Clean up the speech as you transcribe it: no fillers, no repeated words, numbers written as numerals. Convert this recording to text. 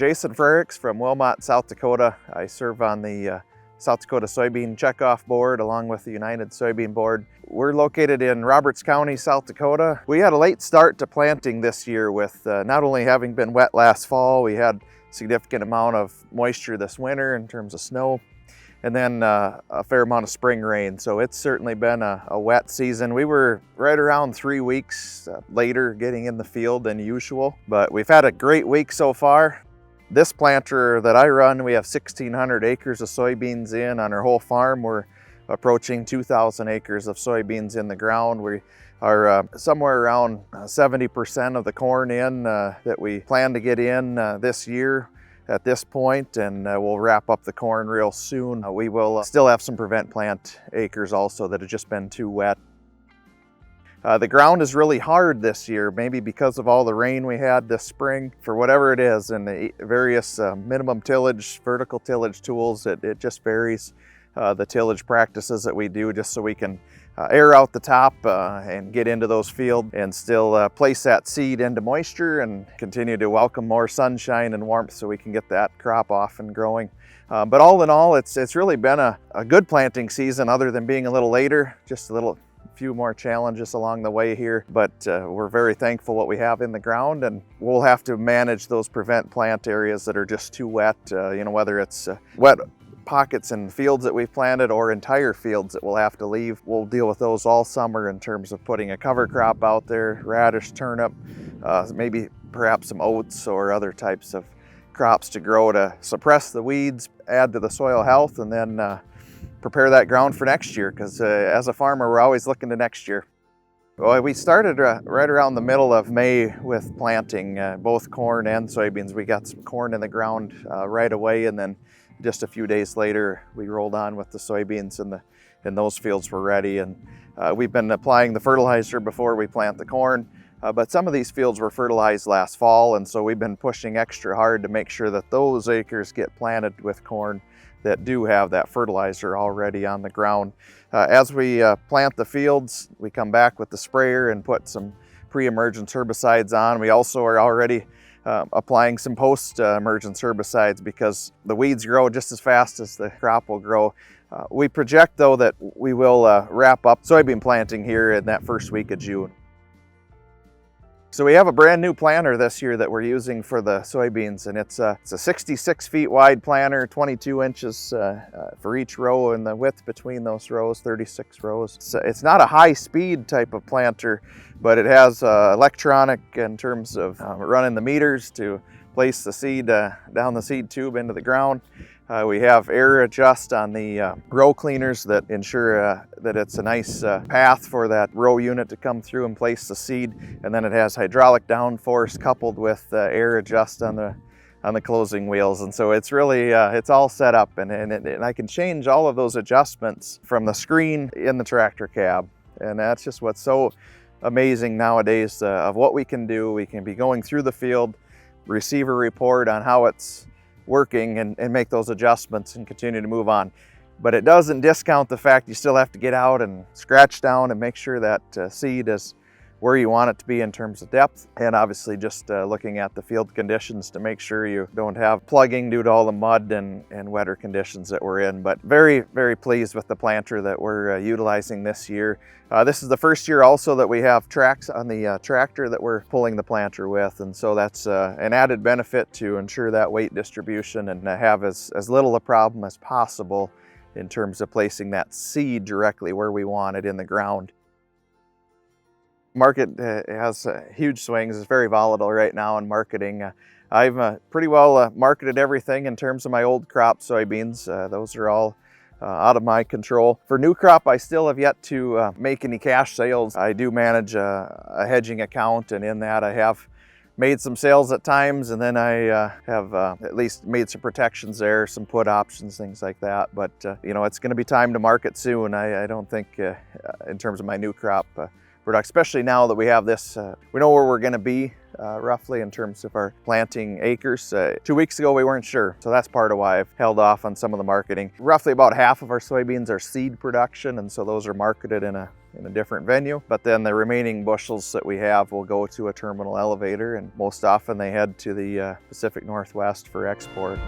Jason Frerichs from Wilmot, South Dakota. I serve on the South Dakota Soybean Checkoff Board along with the United Soybean Board. We're located in Roberts County, South Dakota. We had a late start to planting this year with not only having been wet last fall, we had a significant amount of moisture this winter in terms of snow, and then a fair amount of spring rain. So it's certainly been a wet season. We were right around 3 weeks later getting in the field than usual, but we've had a great week so far. This planter that I run, we have 1,600 acres of soybeans in on our whole farm. We're approaching 2,000 acres of soybeans in the ground. We are somewhere around 70% of the corn in that we plan to get in this year at this point, and we'll wrap up the corn real soon. We will still have some prevent plant acres also that have just been too wet. The ground is really hard this year, maybe because of all the rain we had this spring. For whatever it is, and the various minimum tillage, vertical tillage tools, it just varies the tillage practices that we do just so we can air out the top and get into those fields and still place that seed into moisture and continue to welcome more sunshine and warmth so we can get that crop off and growing. But all in all, it's really been a good planting season other than being a little later, just a few more challenges along the way here, but we're very thankful what we have in the ground, and we'll have to manage those prevent plant areas that are just too wet, whether it's wet pockets in fields that we've planted or entire fields that we'll have to leave. We'll deal with those all summer in terms of putting a cover crop out there, radish, turnip, maybe perhaps some oats or other types of crops to grow to suppress the weeds, add to the soil health, and then prepare that ground for next year, because as a farmer, we're always looking to next year. Well, we started right around the middle of May with planting both corn and soybeans. We got some corn in the ground right away, and then just a few days later, we rolled on with the soybeans, and those fields were ready. And we've been applying the fertilizer before we plant the corn, but some of these fields were fertilized last fall, and so we've been pushing extra hard to make sure that those acres get planted with corn that do have that fertilizer already on the ground. As we plant the fields, we come back with the sprayer and put some pre-emergence herbicides on. We also are already applying some post-emergence herbicides because the weeds grow just as fast as the crop will grow. We project though that we will wrap up soybean planting here in that first week of June. So we have a brand new planter this year that we're using for the soybeans, and it's a 66 feet wide planter, 22 inches for each row, and the width between those rows, 36 rows. So it's not a high speed type of planter, but it has electronic in terms of running the meters to place the seed down the seed tube into the ground. We have air adjust on the row cleaners that ensure that it's a nice path for that row unit to come through and place the seed. And then it has hydraulic downforce coupled with air adjust on the closing wheels. And so it's really, it's all set up, and I can change all of those adjustments from the screen in the tractor cab. And that's just what's so amazing nowadays of what we can do. We can be going through the field, receive a report on how it's working, and make those adjustments and continue to move on. But it doesn't discount the fact you still have to get out and scratch down and make sure that seed is where you want it to be in terms of depth, and obviously just looking at the field conditions to make sure you don't have plugging due to all the mud and wetter conditions that we're in. But very, very pleased with the planter that we're utilizing this year. This is the first year also that we have tracks on the tractor that we're pulling the planter with, and so that's an added benefit to ensure that weight distribution and have as little a problem as possible in terms of placing that seed directly where we want it in the ground. Market has huge swings. It's very volatile right now in marketing. I've pretty well marketed everything in terms of my old crop soybeans. Those are all out of my control. For new crop, I still have yet to make any cash sales. I do manage a hedging account, and in that I have made some sales at times, and then I have at least made some protections there, some put options, things like that. But it's going to be time to market soon. I don't think in terms of my new crop, production, especially now that we have this, we know where we're going to be roughly in terms of our planting acres. 2 weeks ago we weren't sure, so that's part of why I've held off on some of the marketing. Roughly about half of our soybeans are seed production, and so those are marketed in a different venue, but then the remaining bushels that we have will go to a terminal elevator, and most often they head to the Pacific Northwest for export.